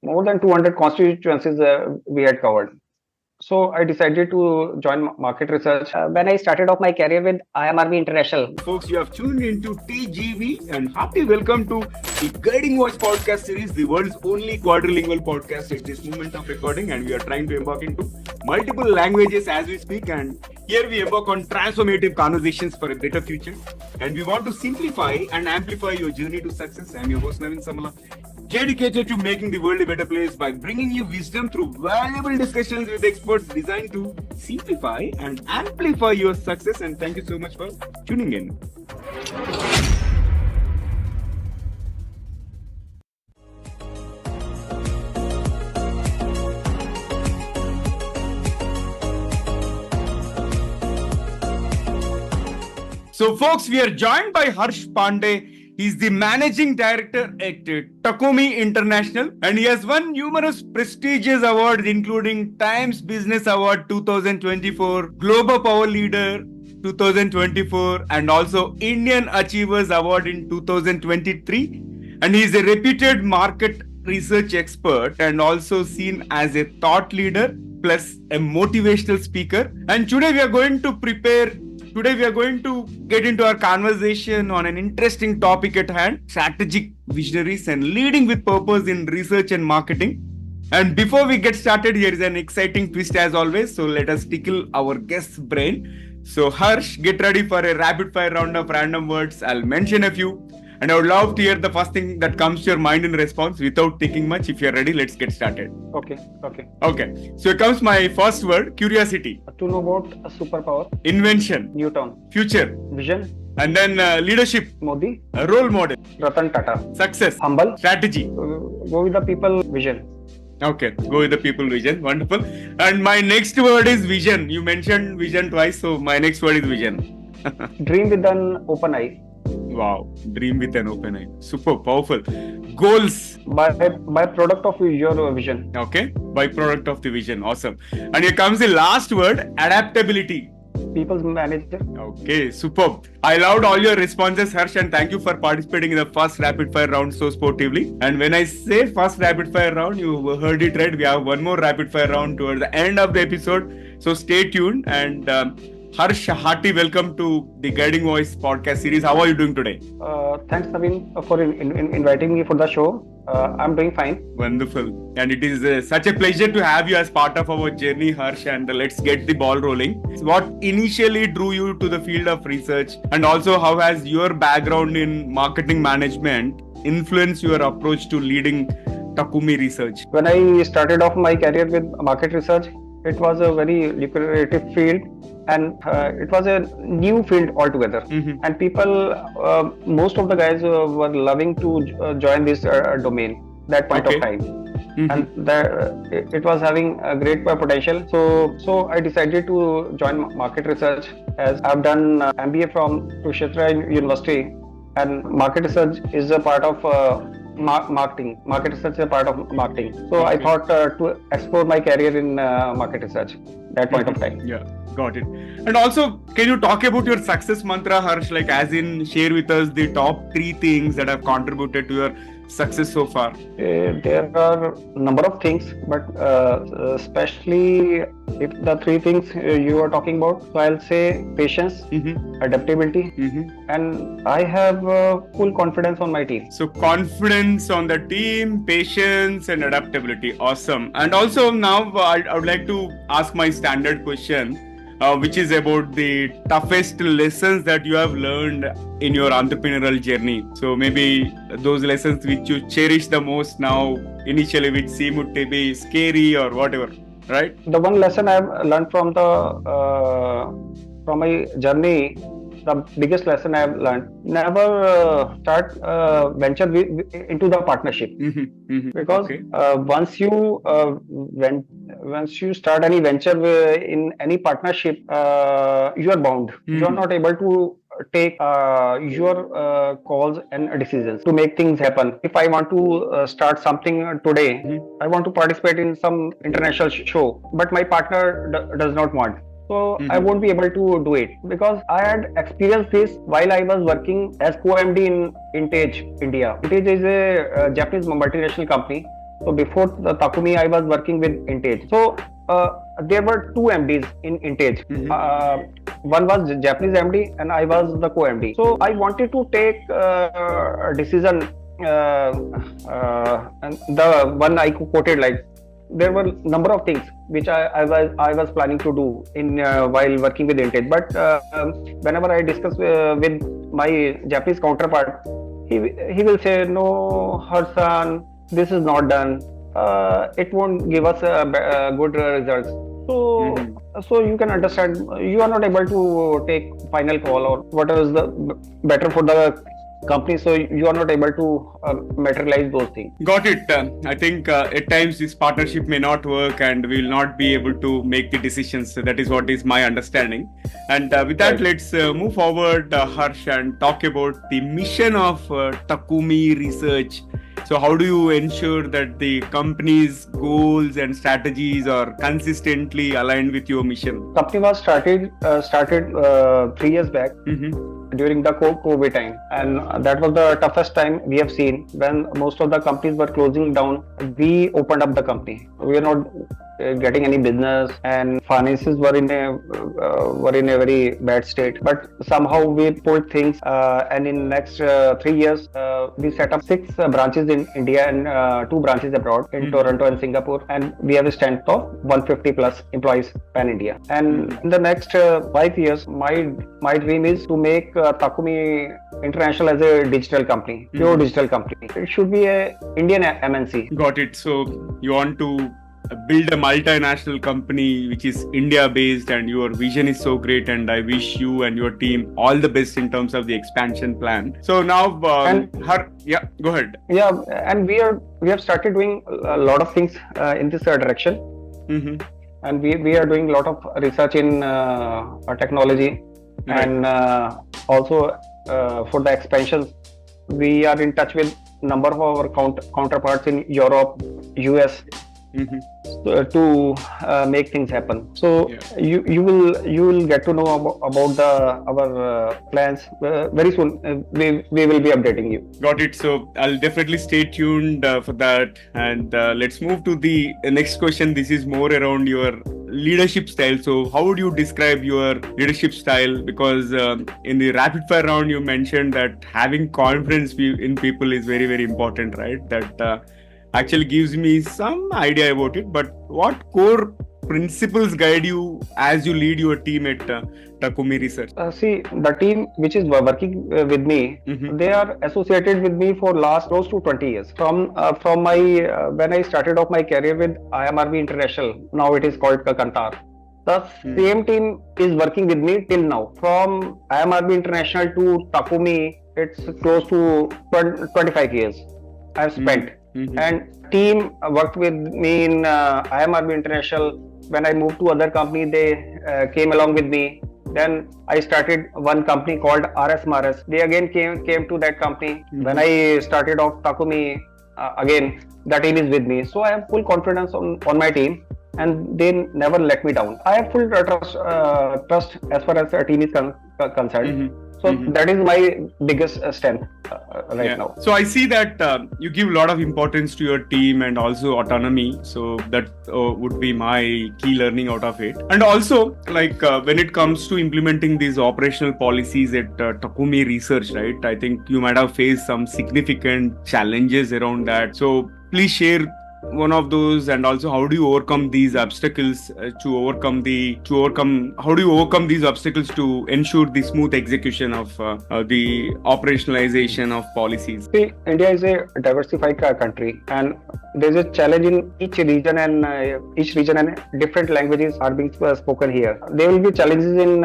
more than 200 constituencies we had covered. So I decided to join market research when I started off my career with IMRB International. Folks, you have tuned into TGV and hearty welcome to the Guiding Voice podcast series, the world's only quadrilingual podcast at this moment of recording. And we are trying to embark into multiple languages as we speak. And here we embark on transformative conversations for a better future. And we want to simplify and amplify your journey to success. I'm your host, Naveen Samala, dedicated to making the world a better place by bringing you wisdom through valuable discussions with experts designed to simplify and amplify your success. And thank you so much for tuning in. So, folks, we are joined by Harsh Pandey. He's the managing director at Takumi International, and he has won numerous prestigious awards, including Times Business Award 2024, Global Power Leader 2024, and also Indian Achievers Award in 2023. And he's a reputed market research expert and also seen as a thought leader plus a motivational speaker. And today we are going to get into our conversation on an interesting topic at hand: strategic visionaries and leading with purpose in research and marketing. And before we get started, here is an exciting twist as always. So let us tickle our guest's brain. So Harsh, get ready for a rapid fire round of random words. I'll mention a few, and I would love to hear the first thing that comes to your mind in response without thinking much. If you're ready, let's get started. Okay. So here comes my first word: curiosity. To know about a superpower. Invention. Newton. Future. Vision. And then leadership. Modi. Role model. Ratan Tata. Success. Humble. Strategy. Go with the people. Vision. Okay, go with the people. Vision. Wonderful. And my next word is vision. You mentioned vision twice, so my next word is vision. Dream with an open eye. Wow, dream with an open eye. Super powerful. Goals. By product of your vision. Okay, byproduct of the vision. Awesome. And here comes the last word: adaptability. People's manager. Okay, superb. I loved all your responses, Harsh, and thank you for participating in the first rapid fire round so sportively. And when I say first rapid fire round, you heard it right. We have one more rapid fire round towards the end of the episode. So stay tuned. And Harsh, hearty welcome to the Guiding Voice podcast series. How are you doing today? Thanks, Naveen, for inviting me for the show. I'm doing fine. Wonderful. And it is such a pleasure to have you as part of our journey, Harsh. And let's get the ball rolling. What initially drew you to the field of research? And also, how has your background in marketing management influenced your approach to leading Takumi Research? When I started off my career with market research, it was a very lucrative field, and it was a new field altogether. And people, most of the guys were loving to join this domain that point of time. And it was having a great potential. So I decided to join market research, as I've done MBA from Kurukshetra University, and market research is a part of marketing. Market research is a part of marketing. So I thought to explore my career in market research that point of time. Yeah, got it. And also, can you talk about your success mantra, Harsh? Like, as in, share with us the top 3 things that have contributed to your success so far. There are a number of things, but especially if the 3 things you are talking about, so I'll say patience, adaptability, and I have full confidence on my team. So confidence on the team, patience and adaptability. Awesome. And also now I would like to ask my standard question, which is about the toughest lessons that you have learned in your entrepreneurial journey. So maybe those lessons which you cherish the most now, initially which seemed to be scary or whatever, right? The one lesson I have learned from my journey, the biggest lesson I have learned: never start venture into the partnership, because once you start any venture in any partnership, you are bound. You are not able to take your calls and decisions to make things happen. If I want to start something today, I want to participate in some international show, but my partner does not want. So I won't be able to do it, because I had experienced this while I was working as co-MD in Intage India. Intage is a Japanese multinational company So before the Takumi, I was working with Intage. So there were two MDs in Intage. One was Japanese MD and I was the co-MD. So I wanted to take a decision. And the one I quoted, like, there were number of things which I was planning to do in while working with Intel. But whenever I discuss with my Japanese counterpart, he will say, no, Harsan, this is not done. It won't give us good results. So so you can understand, you are not able to take final call or whatever is the better for the company, so you are not able to materialize those things. Got it. I think at times this partnership may not work and we will not be able to make the decisions. So that is what is my understanding. And with that, let's move forward, Harsh, and talk about the mission of Takumi Research. So how do you ensure that the company's goals and strategies are consistently aligned with your mission? Company was started 3 years back. During the COVID time, and that was the toughest time we have seen. When most of the companies were closing down, we opened up the company. We are not getting any business, and finances were in a very bad state, but somehow we pulled things, and in next 3 years we set up 6 branches in India and 2 branches abroad in Toronto and Singapore, and we have a strength of 150 plus employees pan India. And in the next 5 years, my dream is to make Takumi International as a digital company, pure digital company. It should be a Indian MNC. Got it. So you want to build a multinational company which is India based, and your vision is so great, and I wish you and your team all the best in terms of the expansion plan. So now go ahead. Yeah, and we have started doing a lot of things in this direction. And we are doing a lot of research in technology, and also for the expansions we are in touch with number of our counterparts in Europe, US, to make things happen. So you will get to know about our plans very soon. We will be updating you. Got it. So I'll definitely stay tuned for that. And let's move to the next question. This is more around your leadership style. So how would you describe your leadership style? Because in the rapid fire round you mentioned that having confidence in people is very, very important, right? That actually gives me some idea about it. But what core principles guide you as you lead your team at Takumi Research? See, the team which is working with me, they are associated with me for last close to 20 years. From my when I started off my career with IMRB International, now it is called Kantar. The same team is working with me till now. From IMRB International to Takumi, it's close to 25 years I've spent. And team worked with me in IMRB International. When I moved to other company, they came along with me. Then I started one company called RS. They again came to that company. When I started off Takumi, again the team is with me. So I have full confidence on my team, and they never let me down. I have full trust as far as our team is concerned. So that is my biggest strength right now. So I see that you give a lot of importance to your team and also autonomy. So that would be my key learning out of it. And also, like when it comes to implementing these operational policies at Takumi Research, right? I think you might have faced some significant challenges around that. So please share one of those, and also how do you overcome these obstacles how do you overcome these obstacles to ensure the smooth execution of the operationalization of policies? See, India is a diversified country, and there's a challenge in each region, and different languages are being spoken here. There will be challenges in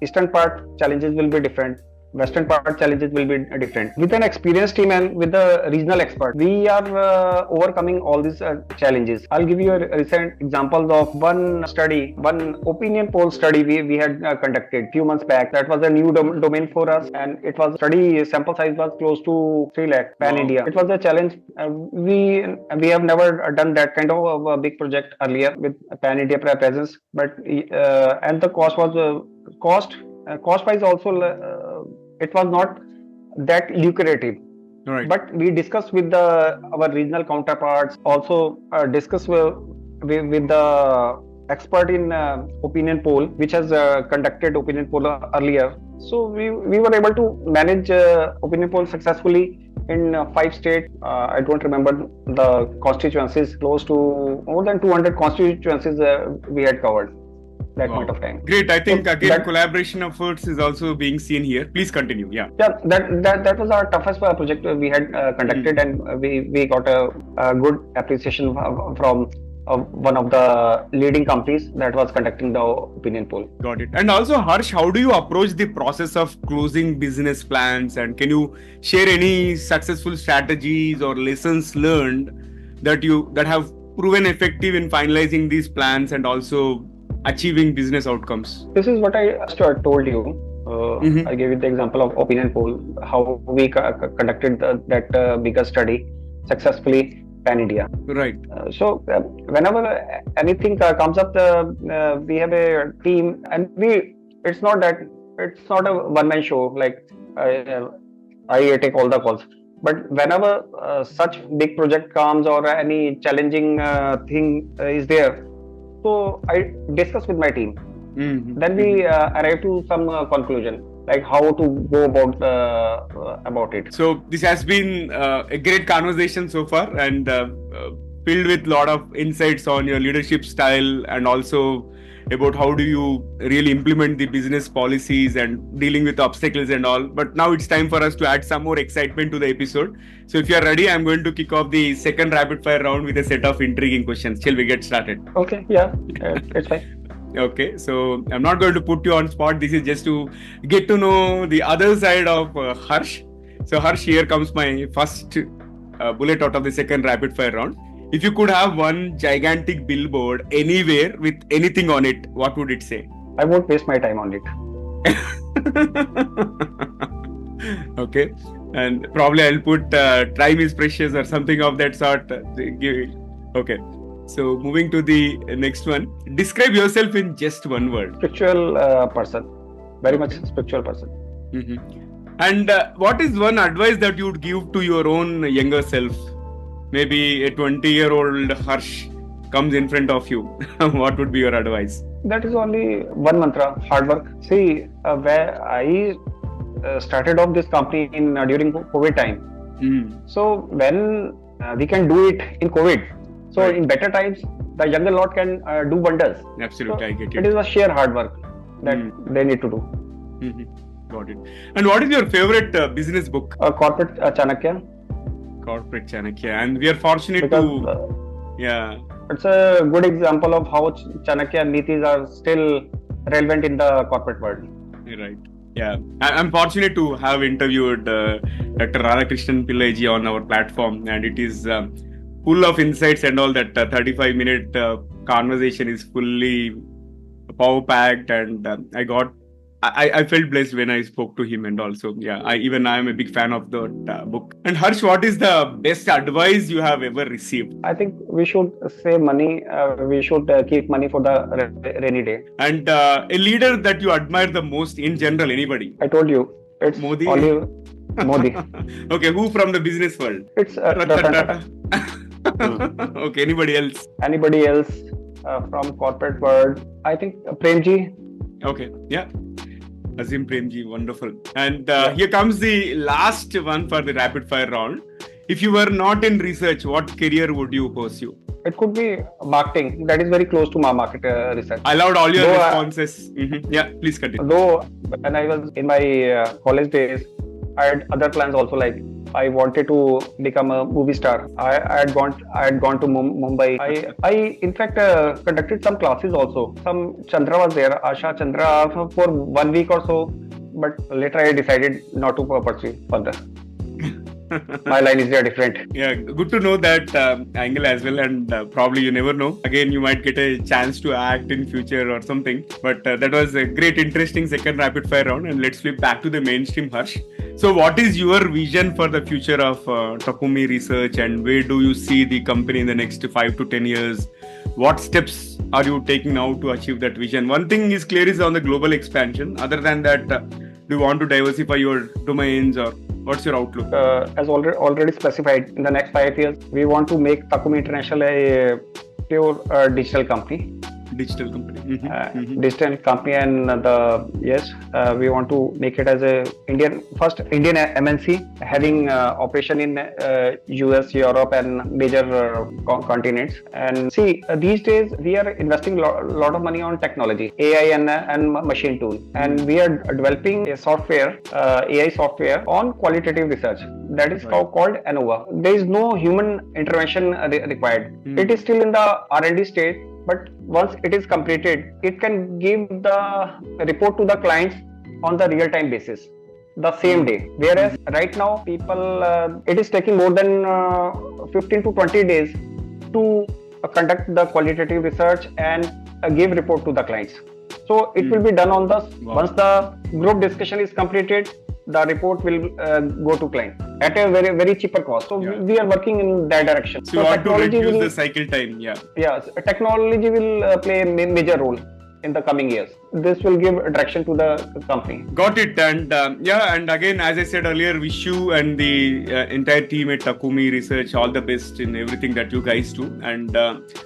eastern part, challenges will be different. Western part challenges will be different. With an experienced team and with the regional expert, we are overcoming all these challenges. I'll give you a recent examples of one opinion poll study we had conducted few months back. That was a new domain for us, and it was study sample size was close to 3 lakh pan India. It was a challenge. We have never done that kind of a big project earlier with pan India presence, but and the cost was cost wise also. It was not that lucrative. Right. But we discussed with our regional counterparts, also discussed with the expert in opinion poll, which has conducted opinion poll earlier. So we were able to manage opinion poll successfully in 5 states. I don't remember the constituencies, close to more than 200 constituencies we had covered that point of time. Great. I think So again collaboration efforts is also being seen here. Please continue. Yeah. Yeah, that was our toughest project we had conducted, and we got a good appreciation from one of the leading companies that was conducting the opinion poll. Got it. And also, Harsh, how do you approach the process of closing business plans? And can you share any successful strategies or lessons learned that have proven effective in finalizing these plans and also achieving business outcomes? This is what I told you. I gave you the example of opinion poll, how we conducted that bigger study successfully pan India. Right. So whenever anything comes up, we have a team, and it's not a one-man show. Like I take all the calls, but whenever such big project comes or any challenging thing is there, so I discuss with my team. Then we arrive to some conclusion, like how to go about it. So this has been a great conversation so far, and filled with a lot of insights on your leadership style, and also about how do you really implement the business policies and dealing with obstacles and all. But now it's time for us to add some more excitement to the episode. So if you are ready, I'm going to kick off the second rapid fire round with a set of intriguing questions. Shall we get started? Okay, yeah, it's fine. Okay, so I'm not going to put you on spot. This is just to get to know the other side of Harsh. So Harsh, here comes my first bullet out of the second rapid fire round. If you could have one gigantic billboard anywhere with anything on it, what would it say? I won't waste my time on it. Okay, and probably I'll put time is precious or something of that sort. Okay. So moving to the next one, describe yourself in just one word. Spiritual person, very much spiritual person. And what is one advice that you would give to your own younger self? Maybe a 20-year-old Harsh comes in front of you. What would be your advice? That is only one mantra: hard work. See, where I started off this company during COVID time. So when we can do it in COVID. So right. In better times, the younger lot can do wonders. Absolutely, so I get it. It is a sheer hard work that they need to do. Got it. And what is your favorite business book? Corporate Chanakya. Corporate Chanakya. And we are fortunate to... yeah. It's a good example of how Chanakya Nitis are still relevant in the corporate world. Right. Yeah. I'm fortunate to have interviewed Dr. Radhakrishnan Pillaiji on our platform, and it is... full of insights and all. That 35-minute conversation is fully power packed, and I felt blessed when I spoke to him, and also I am a big fan of the book. And Harsh, what is the best advice you have ever received? I think we should save money. We should keep money for the rainy day. And a leader that you admire the most in general, anybody? I told you, it's Modi. Modi. Okay, who from the business world? It's Okay, anybody else? Anybody else from corporate world? I think Premji. Okay, yeah. Azim Premji, wonderful. And here comes the last one for the rapid fire round. If you were not in research, what career would you pursue? It could be marketing. That is very close to my market research. I loved all your responses. Yeah, please continue. Though when I was in my college days, I had other plans also, like I wanted to become a movie star. I had gone to Mumbai. I in fact conducted some classes also. Some Chandra was there, Asha Chandra, for 1 week or so. But later I decided not to pursue further. My line is different. Yeah, good to know that angle as well, and probably you never know. Again, you might get a chance to act in future or something. But that was a great, interesting second rapid fire round, and let's flip back to the mainstream, Harsh. So what is your vision for the future of Takumi Research, and where do you see the company in the next 5 to 10 years? What steps are you taking now to achieve that vision? One thing is clear is on the global expansion. Other than that, do you want to diversify your domains, or What's your outlook? As already specified, in the next 5 years, we want to make Takumi International a pure digital company. Digital company. Digital company, and we want to make it as a first Indian MNC having operation in US, Europe, and major continents. And see, these days we are investing lot of money on technology, AI and machine tool, and we are developing a software, AI software on qualitative research. That is called ANOVA. There is no human intervention required. It is still in the R&D state. But once it is completed, it can give the report to the clients on the real-time basis, the same day. Whereas right now, it is taking more than 15 to 20 days to conduct the qualitative research and give report to the clients. So it will be done on once the group discussion is completed, the report will go to client at a very, very cheaper cost. So we are working in that direction. So you want to reduce the cycle time. Yes, technology will play a major role in the coming years. This will give direction to the company. Got it. And and again, as I said earlier, wish you and the entire team at Takumi Research all the best in everything that you guys do. And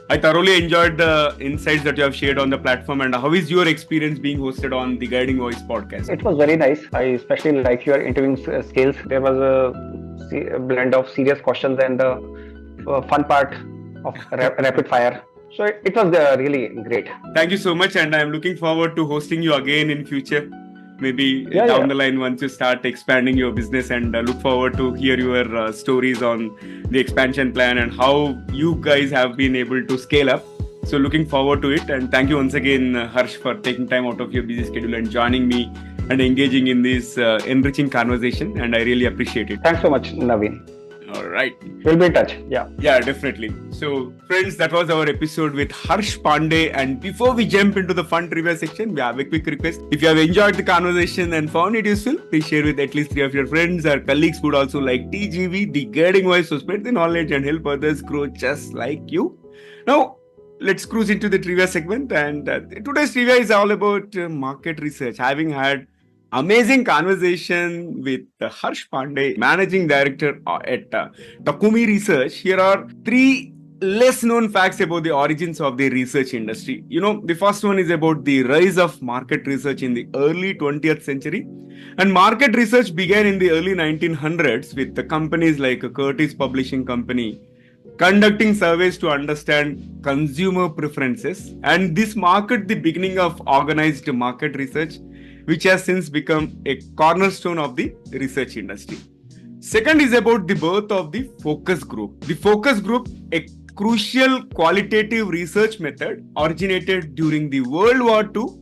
I thoroughly enjoyed the insights that you have shared on the platform. And how is your experience being hosted on the Guiding Voice podcast? It was very nice. I especially like your interviewing skills. There was a blend of serious questions and the fun part of rapid fire. So it was really great. Thank you so much, and I'm looking forward to hosting you again in future. Maybe down the line once you start expanding your business, and look forward to hear your stories on the expansion plan and how you guys have been able to scale up. So looking forward to it, and thank you once again, Harsh, for taking time out of your busy schedule and joining me and engaging in this enriching conversation, and I really appreciate it. Thanks so much, Naveen. All right. We'll be in touch. Yeah, definitely. So, friends, that was our episode with Harsh Pandey. And before we jump into the fun trivia section, we have a quick request. If you have enjoyed the conversation and found it useful, please share with at least 3 of your friends or colleagues who would also like TGV, the Guiding Voice, to spread the knowledge and help others grow just like you. Now, let's cruise into the trivia segment. And today's trivia is all about market research. Having had amazing conversation with Harsh Pandey, Managing Director at Takumi Research. Here are 3 less known facts about the origins of the research industry. The first one is about the rise of market research in the early 20th century. And market research began in the early 1900s with the companies like Curtis Publishing Company conducting surveys to understand consumer preferences. And this marked the beginning of organized market research, which has since become a cornerstone of the research industry. Second is about the birth of the focus group. The focus group, a crucial qualitative research method, originated during the World War II,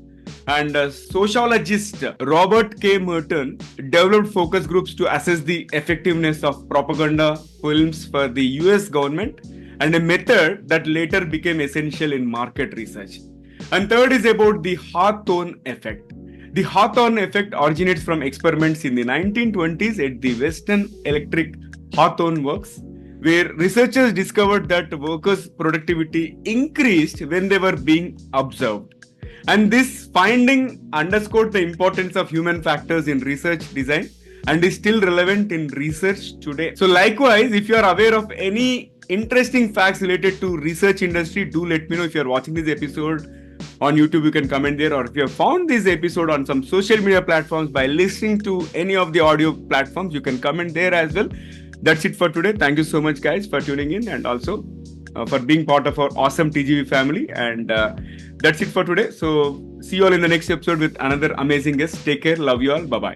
and sociologist Robert K. Merton developed focus groups to assess the effectiveness of propaganda films for the US government, and a method that later became essential in market research. And third is about the Hawthorne effect. The Hawthorne effect originates from experiments in the 1920s at the Western Electric Hawthorne Works, where researchers discovered that workers' productivity increased when they were being observed. And this finding underscored the importance of human factors in research design and is still relevant in research today. So likewise, if you are aware of any interesting facts related to research industry, do let me know. If you are watching this episode on YouTube, you can comment there, or if you have found this episode on some social media platforms by listening to any of the audio platforms, you can comment there as well. That's it for today. Thank you so much, guys, for tuning in, and also for being part of our awesome TGV family. And that's it for today. So see you all in the next episode with another amazing guest. Take care. Love you all. Bye-bye.